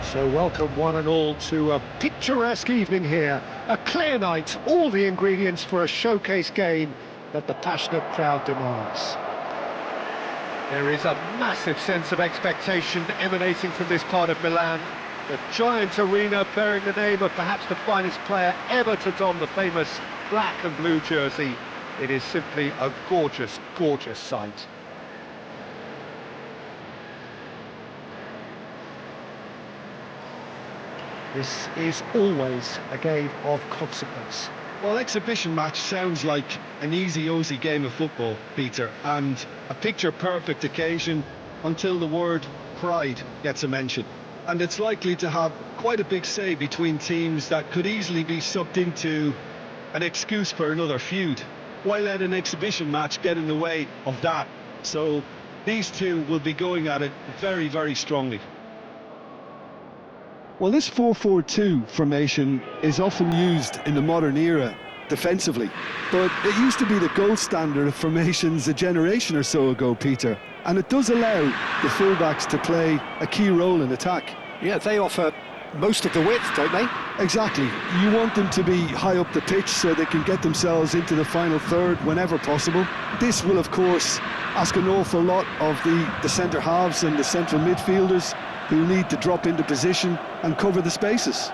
So welcome one and all to a picturesque evening here. A clear night, all the ingredients for a showcase game that the passionate crowd demands. There is a massive sense of expectation emanating from this part of Milan. The giant arena bearing the name of perhaps the finest player ever to don the famous black and blue jersey. It is simply a gorgeous, gorgeous sight. This is always a game of consequence. Well, exhibition match sounds like an easy game of football, Peter, and a picture-perfect occasion until the word pride gets a mention. And it's likely to have quite a big say between teams that could easily be sucked into an excuse for another feud. Why let an exhibition match get in the way of that? So these two will be going at it very, very strongly. Well, this 4-4-2 formation is often used in the modern era defensively, but it used to be the gold standard of formations a generation or so ago, Peter, and it does allow the fullbacks to play a key role in attack. Yeah, they offer most of the width, don't they? Exactly. You want them to be high up the pitch so they can get themselves into the final third whenever possible. This will, of course, ask an awful lot of the centre halves and the central midfielders, who need to drop into position and cover the spaces.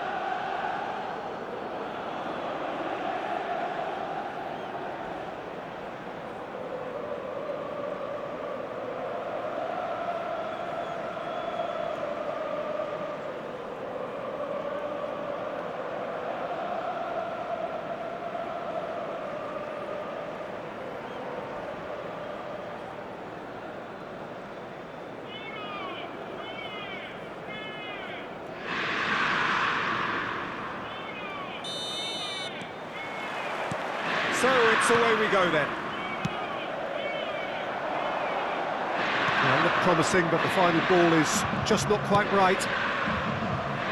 So it's away we go then. Well, look promising, but the final ball is just not quite right.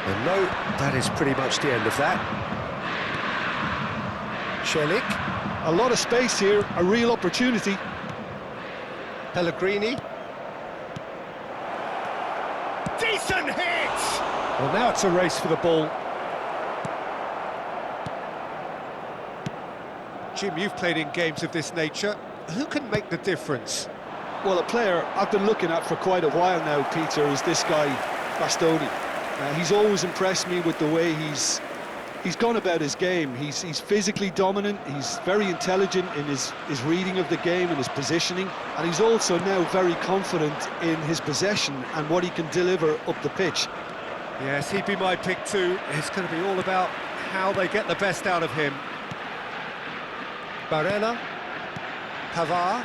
And no, that is pretty much the end of that. Celik. A lot of space here, a real opportunity. Pellegrini. Decent hit! Well, now it's a race for the ball. Jim, you've played in games of this nature. Who can make the difference? Well, a player I've been looking at for quite a while now, Peter, is this guy, Bastoni. He's always impressed me with the way he's gone about his game. He's physically dominant, he's very intelligent in his reading of the game and his positioning, and he's also now very confident in his possession and what he can deliver up the pitch. Yes, he'd be my pick too. It's going to be all about how they get the best out of him. Barella, Pavard.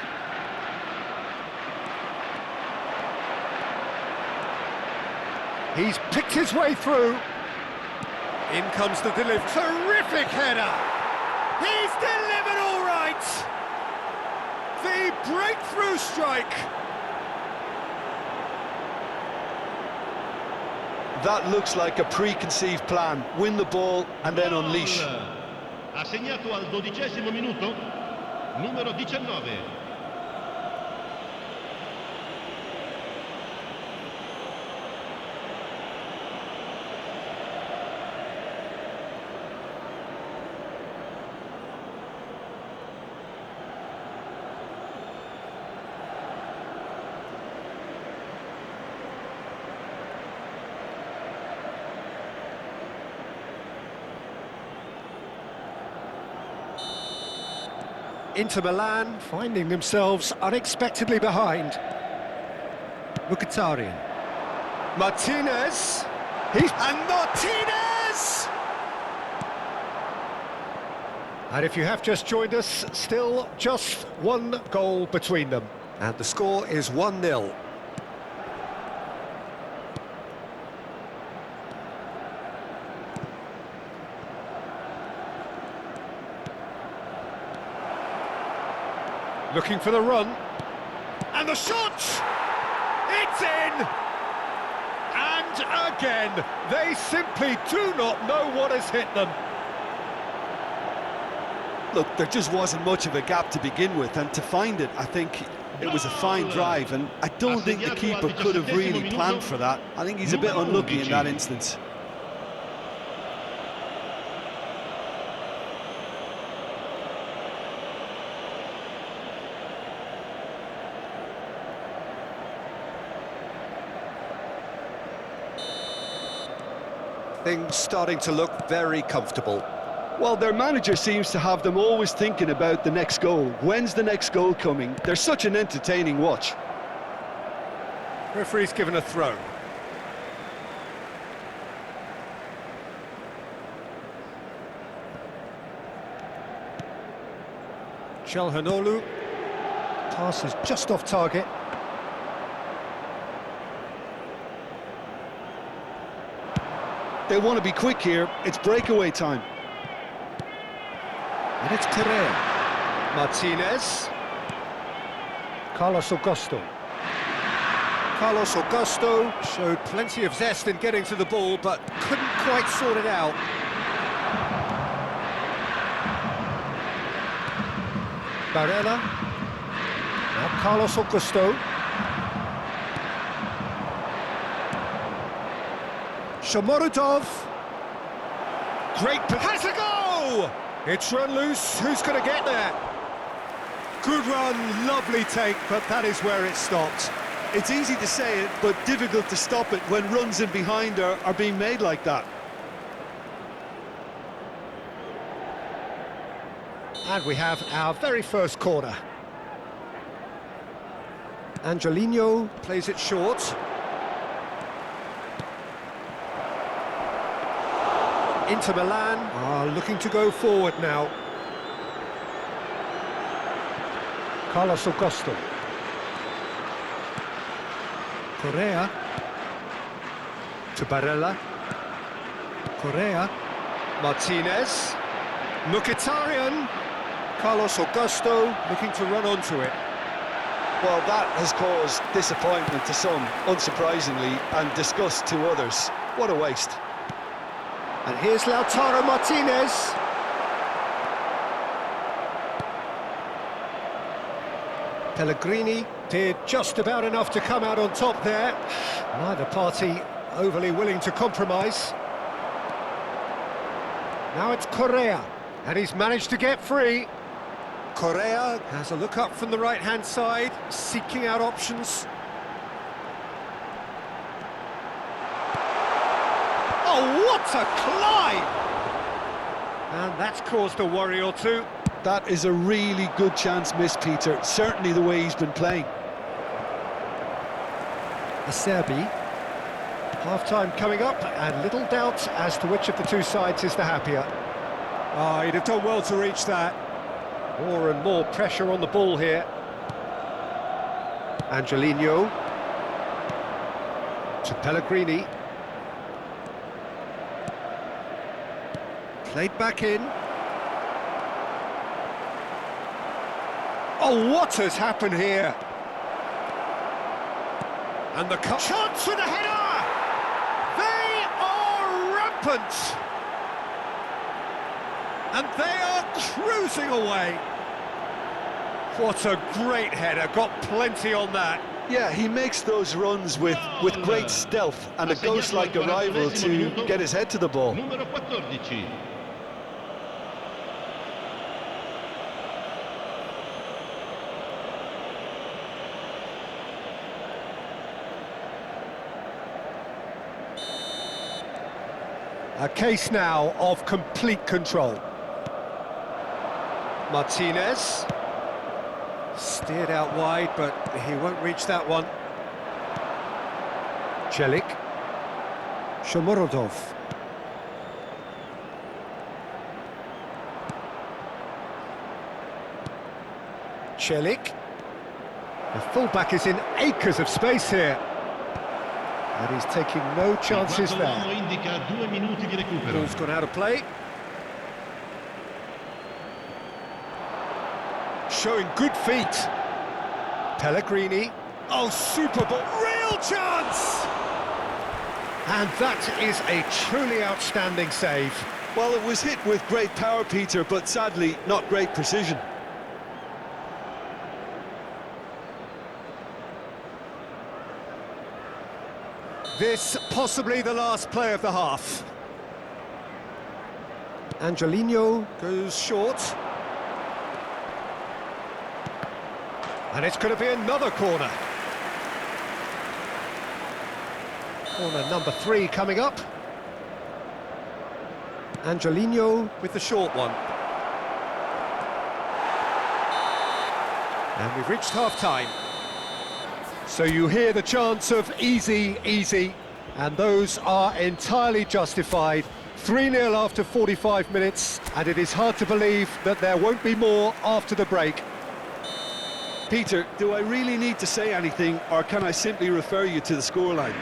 He's picked his way through. In comes the delivery. Terrific header! He's delivered all right! The breakthrough strike! That looks like a preconceived plan. Win the ball and then unleash. Ha segnato al 12° minuto, numero 19. Inter Milan finding themselves unexpectedly behind. Mkhitaryan. Martinez. And Martinez! And if you have just joined us, still just one goal between them. And the score is 1-0. Looking for the run. And the shot! It's in! And again, they simply do not know what has hit them. Look, there just wasn't much of a gap to begin with, and to find it, I think It was a fine drive, and I don't think the keeper could have really planned for that. I think he's a bit unlucky in that instance. Things starting to look very comfortable. Well, their manager seems to have them always thinking about the next goal. When's the next goal coming? They're such an entertaining watch. Referee's given a throw. Chelhanoglu. Pass is just off target. They want to be quick here. It's breakaway time. And it's Correa. Martinez. Carlos Augusto. Carlos Augusto showed plenty of zest in getting to the ball, but couldn't quite sort it out. Barella. Now Carlos Augusto. Shomorodov. Great, has a go! It's run loose, who's going to get there? Good run, lovely take, but that is where it stopped. It's easy to say it, but difficult to stop it when runs in behind are being made like that. And we have our very first corner. Angelino plays it short. Inter Milan are looking to go forward now. Carlos Augusto. Correa. To Barella. Correa. Martinez. Mkhitaryan. Carlos Augusto looking to run onto it. Well, that has caused disappointment to some, unsurprisingly, and disgust to others. What a waste. And here's Lautaro Martinez. Pellegrini did just about enough to come out on top there. Neither party overly willing to compromise. Now it's Correa, and he's managed to get free. Correa has a look up from the right-hand side, seeking out options. Oh, what a climb! And that's caused a worry or two. That is a really good chance missed, Peter. Certainly the way he's been playing. Acerbi. Half-time coming up, and little doubt as to which of the two sides is the happier. Oh, he'd have done well to reach that. More and more pressure on the ball here. Angelino. To Pellegrini. Played back in. Oh, what has happened here? And the cut. Chance for the header! They are rampant! And they are cruising away. What a great header, got plenty on that. Yeah, he makes those runs with great stealth and a ghost-like arrival to get his head to the ball. Numero 14. A case now of complete control. Martinez. Steered out wide, but he won't reach that one. Celik. Shomorodov. Celik. The fullback is in acres of space here. And he's taking no chances there. Ball's gone out of play. Showing good feet. Pellegrini. Oh, super ball. Real chance! And that is a truly outstanding save. Well, it was hit with great power, Peter, but sadly, not great precision. This possibly the last play of the half. Angelino goes short. And it's going to be another corner. Corner number 3 coming up. Angelino with the short one. And we've reached half-time. So you hear the chants of easy, easy, and those are entirely justified. 3-0 after 45 minutes, and it is hard to believe that there won't be more after the break. Peter, do I really need to say anything, or can I simply refer you to the scoreline?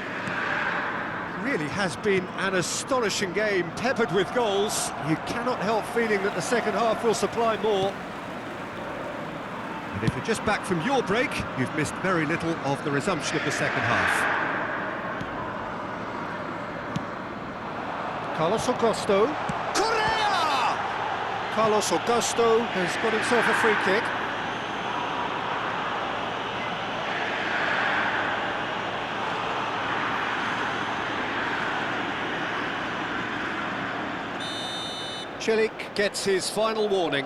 Really has been an astonishing game, peppered with goals. You cannot help feeling that the second half will supply more. And if you're just back from your break, you've missed very little of the resumption of the second half. Carlos Augusto. Correa! Carlos Augusto has got himself a free kick. Cilic gets his final warning.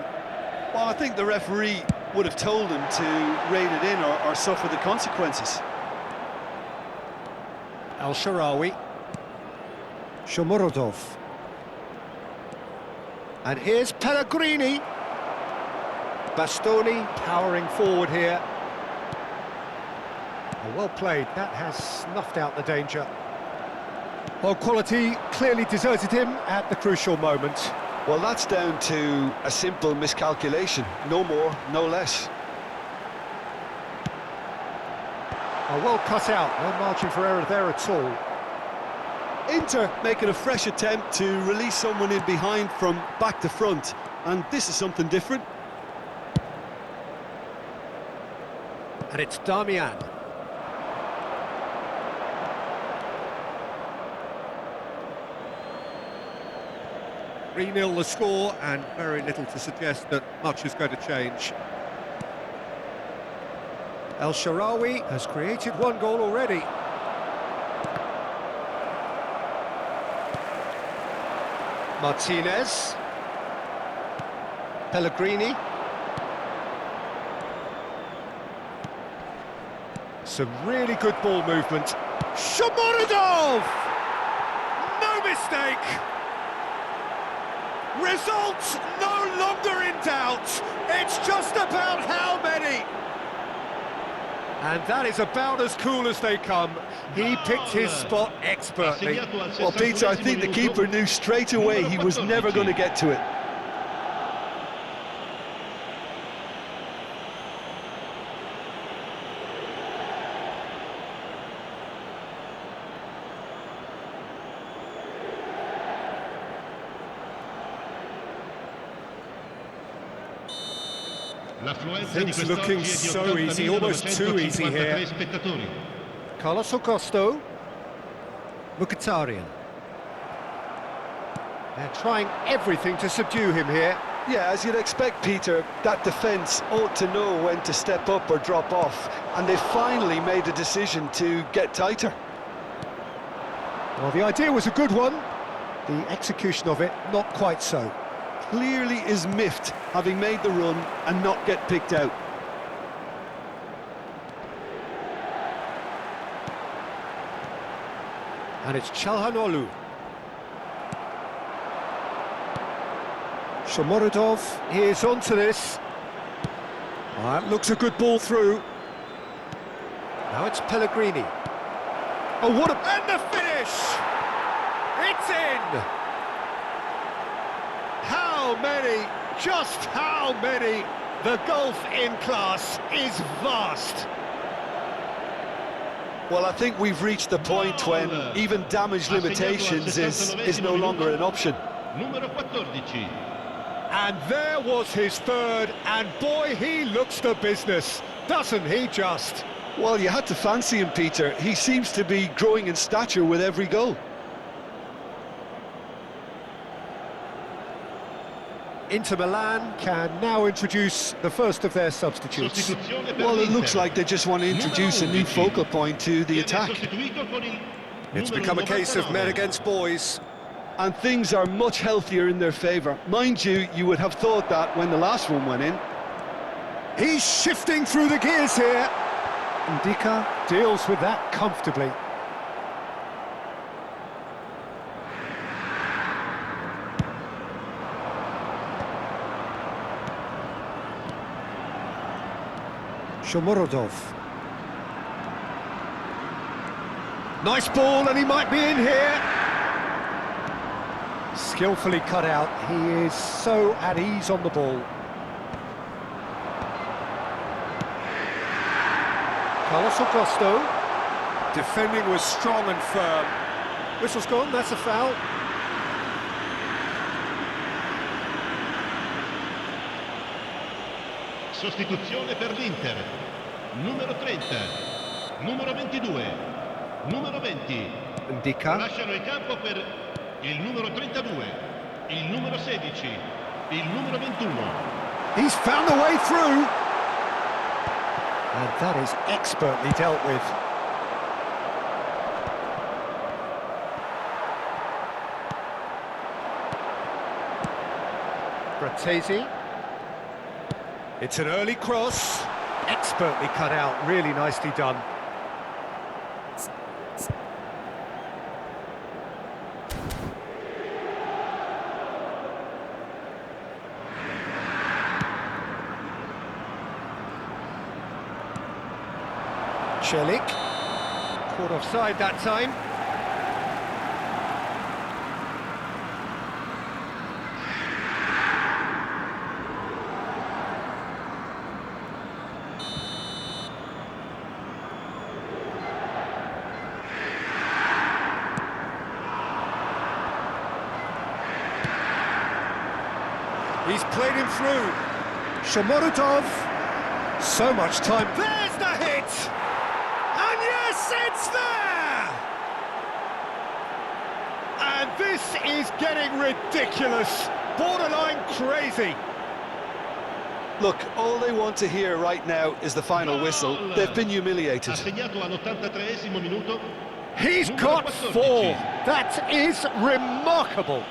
Well, I think the referee would have told him to rein it in or suffer the consequences. El-Shaarawy. Shomurodov. And here's Pellegrini. Bastoni powering forward here. Well played, that has snuffed out the danger. Well, quality clearly deserted him at the crucial moment. Well, that's down to a simple miscalculation. No more, no less. Well cut out, no margin for error there at all. Inter making a fresh attempt to release someone in behind from back to front, and this is something different. And it's Damian. Three-0 the score, and very little to suggest that much is going to change. El-Shaarawy has created one goal already. Martinez. Pellegrini. Some really good ball movement. Shomurodov! No mistake! Results no longer in doubt. It's just about how many. And that is about as cool as they come. He picked his spot expertly. Well, Peter, I think the keeper knew straight away he was never going to get to it. Things looking so easy, almost too easy here. Carlos Augusto. Mkhitaryan. They're trying everything to subdue him here. Yeah, as you'd expect, Peter, that defence ought to know when to step up or drop off, and they finally made a decision to get tighter. Well, the idea was a good one. The execution of it, not quite so. Clearly is miffed, having made the run and not get picked out. And it's Çalhanoğlu. Shomurodov is onto this. That looks a good ball through. Now it's Pellegrini. Oh, what a... And the finish! It's in! How many? Just how many? The gulf in class is vast. Well, I think we've reached the point when even damage limitations is no longer an option. And there was his third, and boy, he looks the business, doesn't he just? Well, you had to fancy him, Peter. He seems to be growing in stature with every goal. Inter Milan can now introduce the first of their substitutes. Well, it looks like they just want to introduce a new focal point to the attack. It's Numero become a case of men 99. against boys. And things are much healthier in their favour. Mind you, you would have thought that when the last one went in. He's shifting through the gears here. Ndika deals with that comfortably. Shomorodov. Nice ball, and he might be in here. Skillfully cut out. He is so at ease on the ball. Carlos Augusto. Defending was strong and firm. Whistle's gone, that's a foul. Sostituzione per l'Inter. Numero 30, numero 22, numero 20. Ndika. Lasciano il campo per il numero 32, il numero 16, il numero 21. He's found the way through. And that is expertly dealt with. Bratesi. It's an early cross. Expertly cut out, really nicely done. Celik. Caught offside that time. He's played him through. Shomorodov. So much time. There's the hit! And yes, it's there! And this is getting ridiculous. Borderline crazy. Look, all they want to hear right now is the final whistle. They've been humiliated. Ha segnato all'83esimo minuto. He's Numero got 14. four. That is remarkable.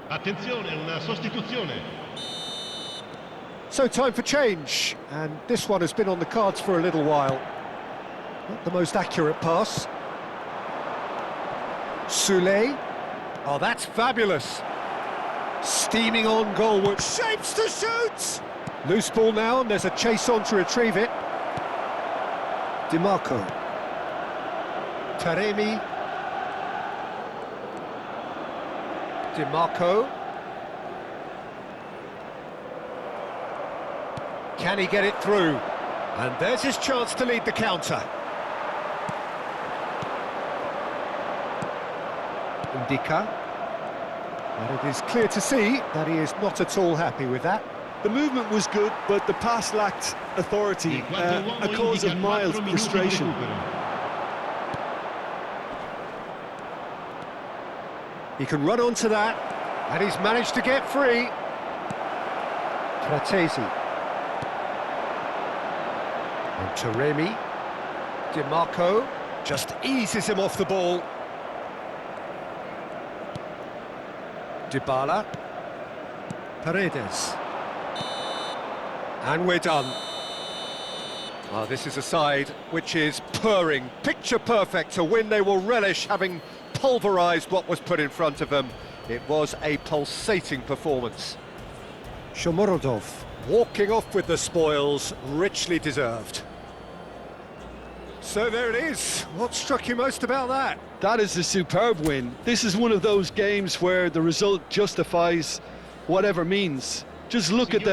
Attenzione, una sostituzione. So time for change, and this one has been on the cards for a little while. Not the most accurate pass. Soulé. Oh, that's fabulous. Steaming on goalward. Shapes to shoot! Loose ball now, and there's a chase on to retrieve it. DiMarco. Taremi. DiMarco. Can he get it through? And there's his chance to lead the counter. Ndika. And it is clear to see that he is not at all happy with that. The movement was good, but the pass lacked authority, a cause of mild frustration. He can run onto that, and he's managed to get free. Bratesi. And Taremi. DiMarco just eases him off the ball. Dybala. Paredes. And we're done. Oh, this is a side which is purring, picture perfect, a win they will relish, having pulverised what was put in front of them. It was a pulsating performance. Shomorodov. Walking off with the spoils, richly deserved. So there it is. What struck you most about that? That is a superb win. This is one of those games where the result justifies whatever means. Just look at the